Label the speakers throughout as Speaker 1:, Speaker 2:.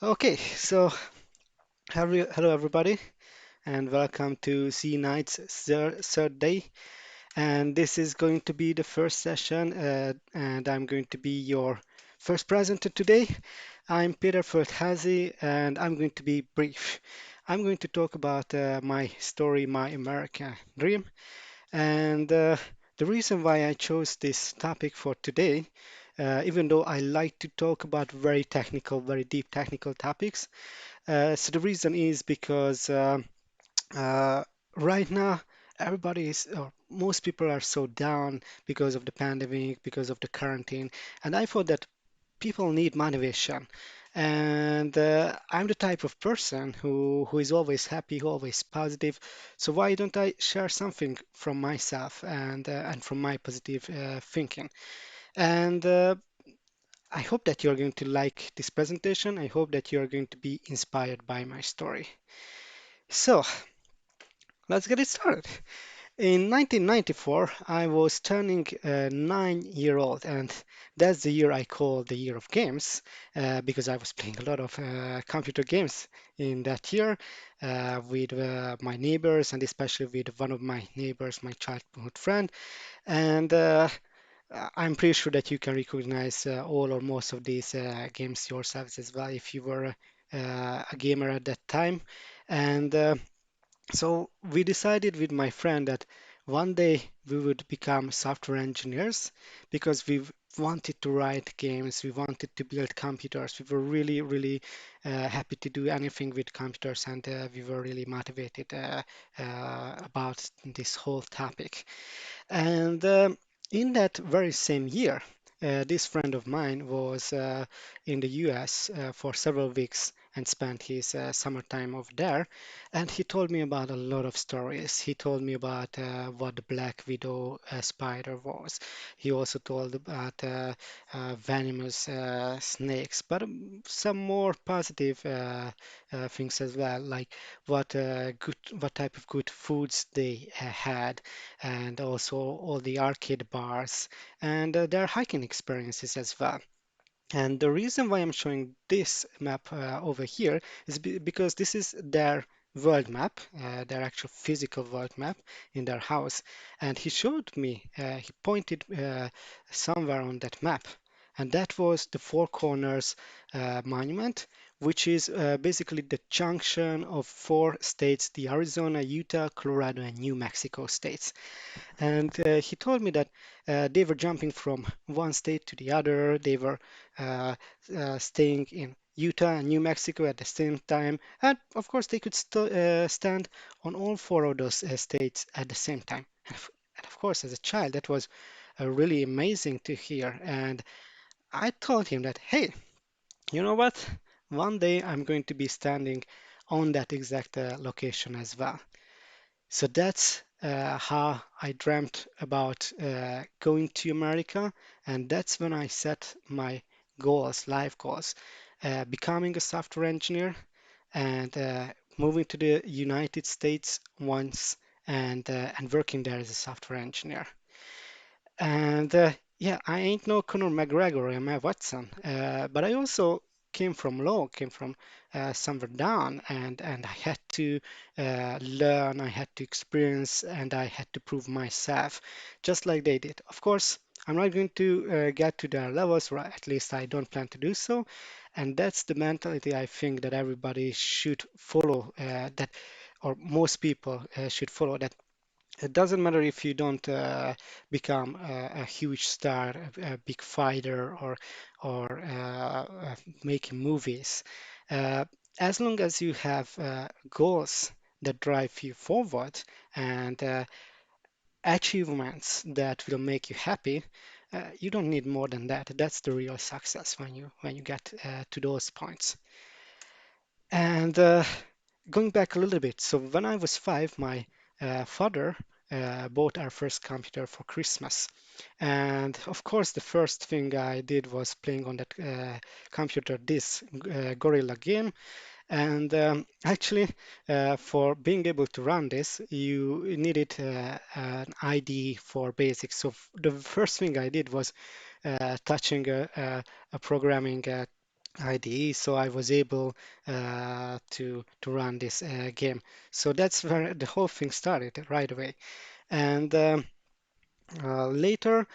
Speaker 1: Okay, so hello everybody, and welcome to C Night's third day. And this is going to be the first session, and I'm going to be your first presenter today. I'm Peter Ferthazi, and I'm going to be brief. I'm going to talk about my story, my American dream, and the reason why I chose this topic for today, even though I like to talk about very technical, very deep technical topics. So the reason is because uh, right now everybody is, or most people are so down because of the pandemic, because of the quarantine, and I thought that people need motivation. And I'm the type of person who is always happy, who always positive. So why don't I share something from myself and from my positive thinking? And I hope that you're going to like this presentation. I hope that you're going to be inspired by my story. So, let's get it started. In 1994, I was turning 9 year old, and that's the year I call the year of games because I was playing a lot of computer games in that year with my neighbors, and especially with one of my neighbors, my childhood friend. And I'm pretty sure that you can recognize all or most of these games yourselves as well if you were a gamer at that time. And so we decided with my friend that one day we would become software engineers because we wanted to write games, we wanted to build computers. We were really, really happy to do anything with computers, and we were really motivated about this whole topic. And in that very same year, this friend of mine was in the US for several weeks and spent his summertime over there. And he told me about a lot of stories. He told me about what the Black Widow spider was. He also told about venomous snakes, but some more positive things as well, like what type of good foods they had, and also all the arcade bars and their hiking experiences as well. And the reason why I'm showing this map over here is because this is their world map, their actual physical world map in their house. And he showed me, he pointed somewhere on that map. And that was the Four Corners Monument, which is basically the junction of four states, the Arizona, Utah, Colorado, and New Mexico states. And he told me that they were jumping from one state to the other. They were uh, staying in Utah and New Mexico at the same time. And of course, they could stand on all four of those states at the same time. And of course, as a child, that was really amazing to hear. And I told him that, hey, you know what? One day I'm going to be standing on that exact location as well. So that's how I dreamt about going to America, and that's when I set my goals, life goals, becoming a software engineer and moving to the United States once and working there as a software engineer. And yeah, I ain't no Conor McGregor or Emma Watson, but I also came from low, came from somewhere down, and I had to learn, I had to experience, and I had to prove myself, just like they did. Of course, I'm not going to get to their levels, or at least I don't plan to do so. And that's the mentality I think that everybody should follow, that or most people should follow, that it doesn't matter if you don't become a huge star, a big fighter, or making movies. Uh, as long as you have goals that drive you forward and achievements that will make you happy, you don't need more than that. That's the real success when you get to those points. And going back a little bit, so when I was 5, my father bought our first computer for Christmas. And of course, the first thing I did was playing on that computer this Gorilla game. And actually, for being able to run this, you needed an ID for basics. So the first thing I did was touching a programming IDE, so I was able to run this game. So that's where the whole thing started right away. And later,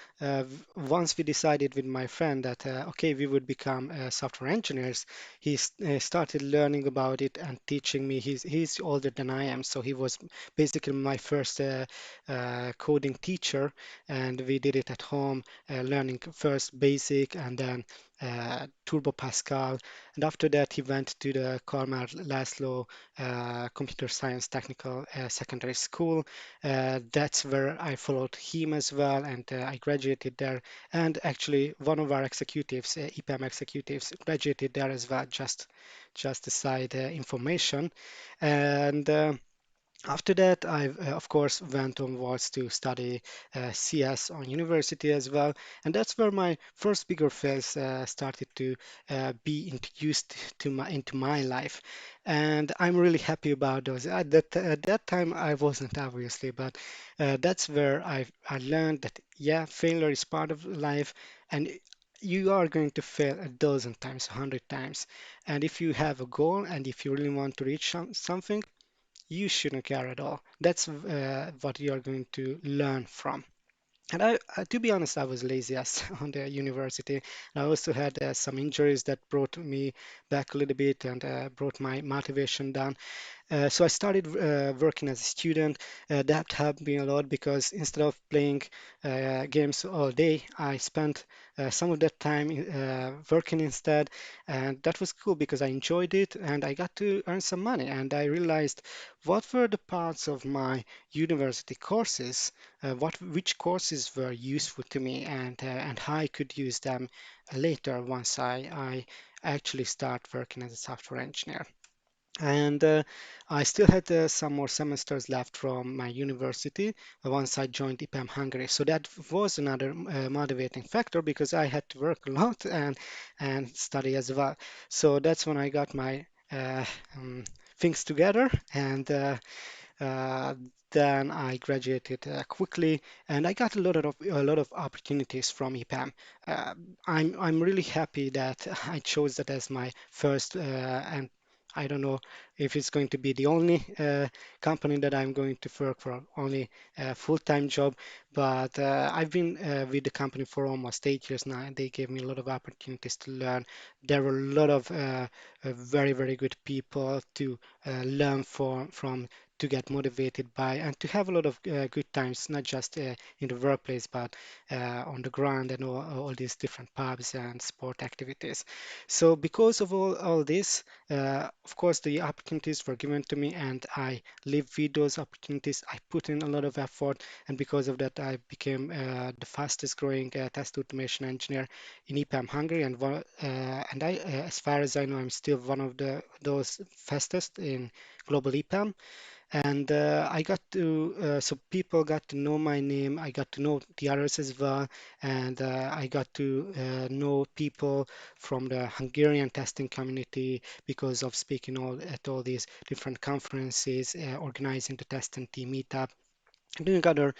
Speaker 1: once we decided with my friend that okay, we would become software engineers, he started learning about it and teaching me. He's older than I am, so he was basically my first coding teacher, and we did it at home, learning first basic and then Turbo Pascal. And after that, he went to the Karmel Laszlo Computer Science Technical Secondary School. That's where I followed him as well, and I graduated there. And actually, one of our executives, EPAM executives, graduated there as well. Just a side information. And after that, I, of course, went onwards to study CS on university as well, and that's where my first bigger phase started to be introduced to my into my life, and I'm really happy about those. At that time, I wasn't obviously, but that's where I learned that yeah, failure is part of life, and you are going to fail a dozen times, 100 times, and if you have a goal and if you really want to reach something you shouldn't care at all. That's what you are going to learn from. And to be honest, I was lazy as on the university. I also had some injuries that brought me back a little bit and brought my motivation down. So I started working as a student. That helped me a lot because instead of playing games all day, I spent some of that time working instead. And that was cool because I enjoyed it and I got to earn some money. And I realized what were the parts of my university courses, which courses were useful to me and how I could use them later once I actually start working as a software engineer. And I still had some more semesters left from my university once I joined IPAM Hungary. So that was another motivating factor because I had to work a lot and study as well. So that's when I got my um, things together and uh, then I graduated quickly, and I got a lot of opportunities from EPAM. Uh, I'm really happy that I chose that as my first and I don't know if it's going to be the only company that I'm going to work for, only a full-time job, but I've been with the company for almost 8 years now, and they gave me a lot of opportunities to learn. There were a lot of very, very good people to learn from to get motivated by and to have a lot of good times, not just in the workplace, but on the ground and all these different pubs and sport activities. So because of all this, of course, the opportunities were given to me and I lived with those opportunities. I put in a lot of effort, and because of that, I became the fastest growing test automation engineer in EPAM Hungary. And as far as I know, I'm still one of those fastest in global EPAM. And I got to, so people got to know my name. I got to know the others as well. And I got to know people from the Hungarian testing community because of speaking at all these different conferences, organizing the test and team meetup doing other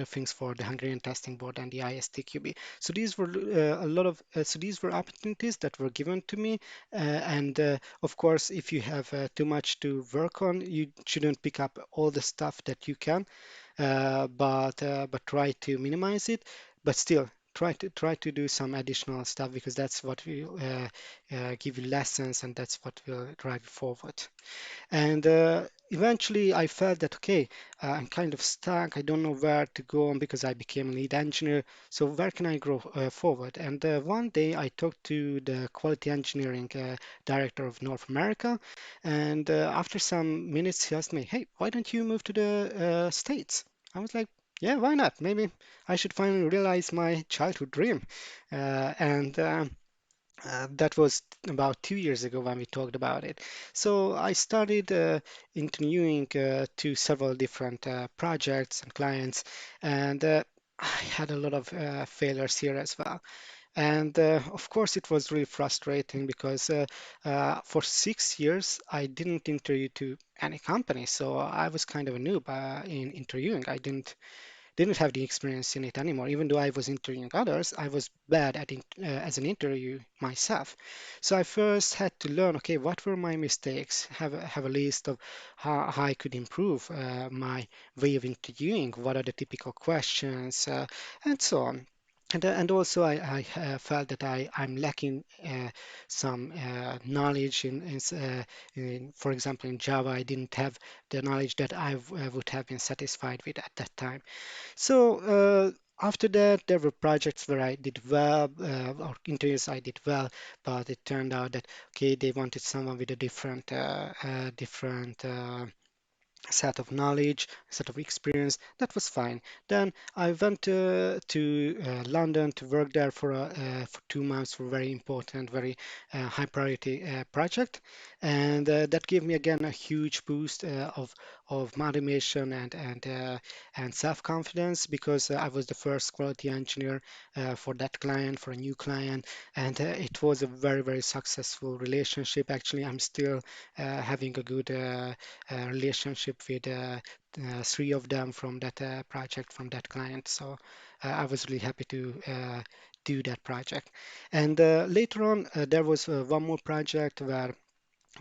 Speaker 1: things for the Hungarian Testing Board and the ISTQB. So these were so these were opportunities that were given to me, and of course, if you have too much to work on, you shouldn't pick up all the stuff that you can, but try to minimize it. But still, try to do some additional stuff because that's what will give you lessons and that's what will drive you forward. And eventually I felt that, okay, I'm kind of stuck. I don't know where to go on because I became a lead engineer. So where can I grow forward? And one day I talked to the quality engineering director of North America. And after some minutes, he asked me, hey, why don't you move to the States? I was like, yeah, why not? Maybe I should finally realize my childhood dream. And that was about 2 years ago when we talked about it. So I started interviewing to several different projects and clients, and I had a lot of failures here as well. And of course, it was really frustrating because for 6 years I didn't interview to any company, so I was kind of a noob in interviewing. I didn't didn't have the experience in it anymore. Even though I was interviewing others, I was bad at as an interview myself. So I first had to learn, okay, what were my mistakes? Have a list of how I could improve my way of interviewing. What are the typical questions, and so on. And also, I felt that I'm lacking some knowledge for example, in Java, I didn't have the knowledge that would have been satisfied with at that time. So after that, there were projects where I did well, or interviews I did well, but it turned out that okay, they wanted someone with a different set of knowledge, set of experience. That was fine. Then I went to London to work there for 2 months for a very important, very high priority project, and that gave me again a huge boost of motivation and self confidence because I was the first quality engineer for that client, for a new client, and it was a very successful relationship. Actually, I'm still having a good relationship with three of them from that project, from that client. So I was really happy to do that project. And later on, there was one more project where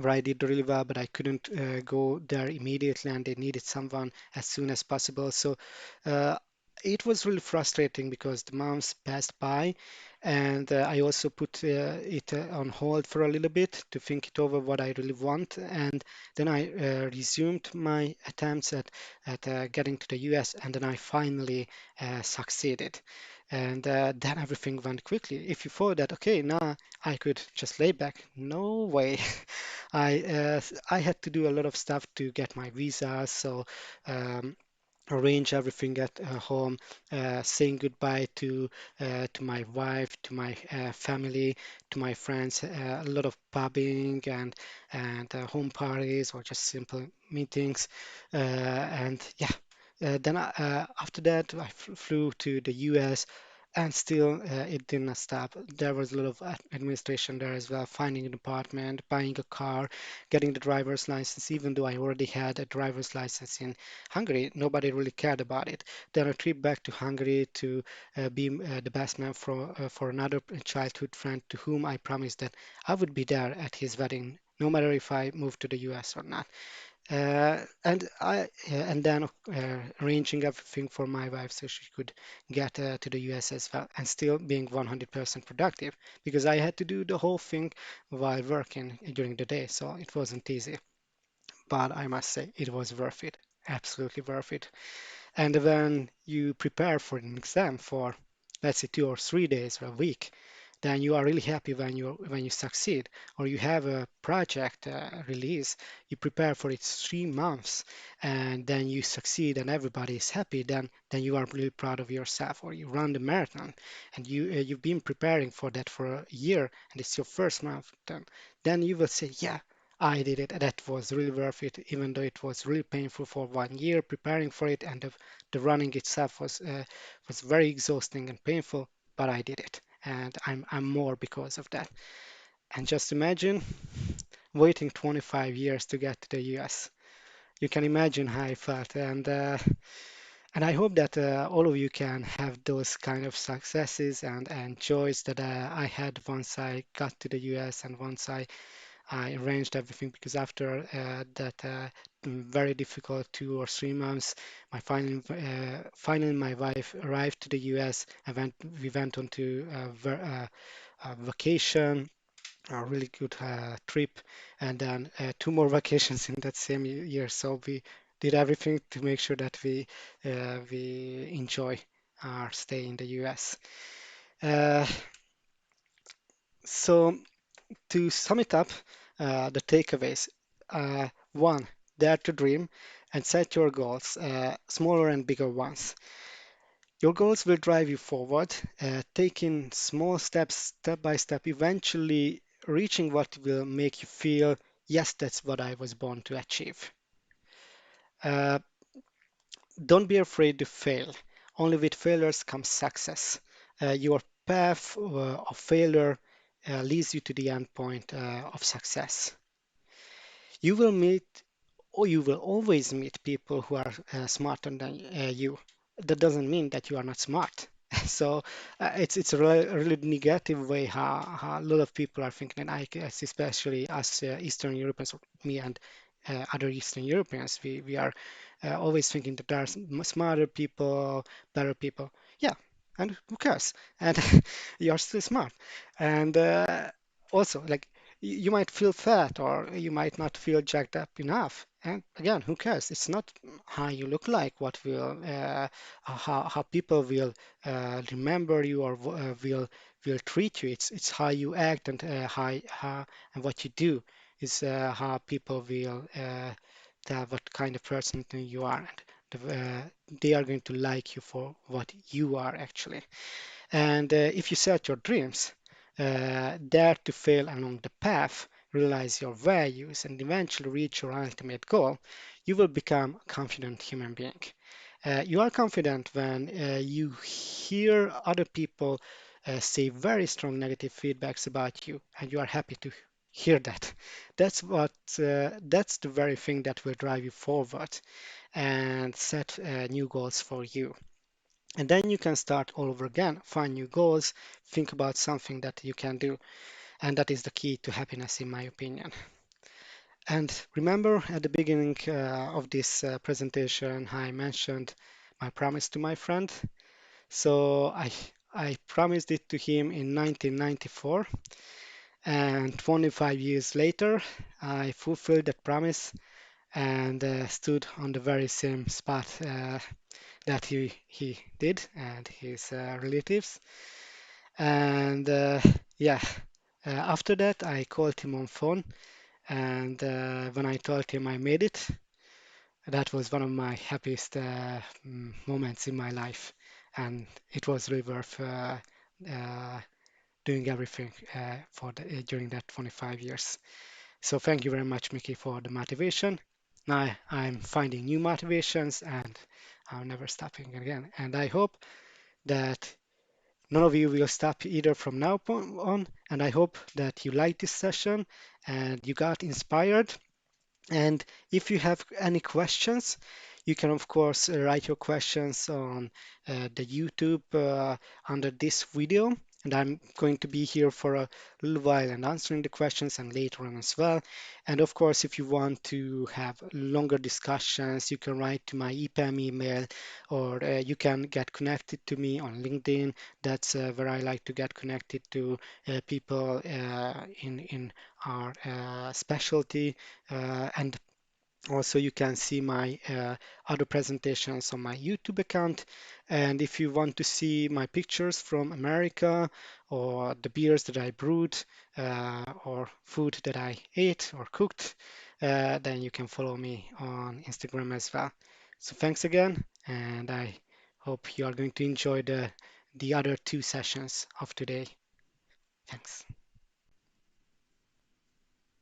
Speaker 1: I did really well, but I couldn't go there immediately, and they needed someone as soon as possible. So uh, it was really frustrating because the months passed by, and I also put it on hold for a little bit to think it over what I really want, and then I resumed my attempts at getting to the US, and then I finally succeeded. And then everything went quickly. If you thought that, okay, now I could just lay back, no way. I had to do a lot of stuff to get my visa, so um, arrange everything at home, saying goodbye to my wife, to my family, to my friends, a lot of pubbing and home parties or just simple meetings, and yeah. After that, I flew to the US, and still it didn't stop. There was a lot of administration there as well, finding an apartment, buying a car, getting the driver's license, even though I already had a driver's license in Hungary, nobody really cared about it. Then a trip back to Hungary to be the best man for another childhood friend to whom I promised that I would be there at his wedding, no matter if I moved to the US or not. And then arranging everything for my wife so she could get to the US as well, and still being 100% productive because I had to do the whole thing while working during the day, so it wasn't easy. But I must say it was worth it, absolutely worth it. And when you prepare for an exam for, let's say, 2 or 3 days or a week, then you are really happy when you succeed, or you have a project release, you prepare for it 3 months, and then you succeed, and everybody is happy. Then you are really proud of yourself. Or you run the marathon, and you've been preparing for that for a year, and it's your first marathon. Then you will say, yeah. I did it. That was really worth it, even though it was really painful for 1 year preparing for it, and the running itself was very exhausting and painful, but I did it, and I'm more because of that. And just imagine waiting 25 years to get to the US. You can imagine how I felt, and I hope that all of you can have those kind of successes and joys that I had once I got to the US and once I arranged everything because after that very difficult 2 or 3 months, finally my wife arrived to the US and we went on to a vacation, a really good trip, and then two more vacations in that same year. So we did everything to make sure that we enjoy our stay in the US. Uh, so to sum it up, the takeaways. One, dare to dream and set your goals, smaller and bigger ones. Your goals will drive you forward, taking small steps, step by step, eventually reaching what will make you feel, yes, that's what I was born to achieve. Uh, don't be afraid to fail. Only with failures comes success. Your path of failure leads you to the end point of success. You will meet, or you will always meet people who are smarter than you. that doesn't mean that you are not smart. So it's a really negative way how a lot of people are thinking, and I guess especially us Eastern Europeans, or me and other Eastern Europeans, we are always thinking that there are smarter people, better people. Yeah, and who cares? And you are still smart. And also, like you might feel fat or you might not feel jacked up enough. And again, who cares? It's not how you look like, what will how people will remember you or will treat you. It's how you act and how and what you do is how people will tell what kind of person you are. And they are going to like you for what you are actually. And if you set your dreams, dare to fail along the path, realize your values, and eventually reach your ultimate goal, you will become a confident human being. You are confident when you hear other people say very strong negative feedbacks about you, and you are happy to hear that. That's the very thing that will drive you forward and set new goals for you. And then you can start all over again, find new goals, think about something that you can do. And that is the key to happiness, in my opinion. And remember at the beginning of this presentation, I mentioned my promise to my friend. So I promised it to him in 1994, and 25 years later, I fulfilled that promise and stood on the very same spot that he did and his relatives. And yeah, after that, I called him on phone, and when I told him I made it, that was one of my happiest moments in my life, and it was really worth uh, doing everything during that 25 years. So thank you very much, Mickey, for the motivation. Now I'm finding new motivations, and I'm never stopping again. And I hope that none of you will stop either from now on. And I hope that you liked this session and you got inspired. And if you have any questions, you can, of course, write your questions on the YouTube under this video. And I'm going to be here for a little while and answering the questions and later on as well. And of course, if you want to have longer discussions, you can write to my EPAM email or you can get connected to me on LinkedIn. That's where I like to get connected to people in our specialty. And also, you can see my other presentations on my YouTube account. And if you want to see my pictures from America or the beers that I brewed or food that I ate or cooked, then you can follow me on Instagram as well. So thanks again, and I hope you are going to enjoy the other two sessions of today. Thanks.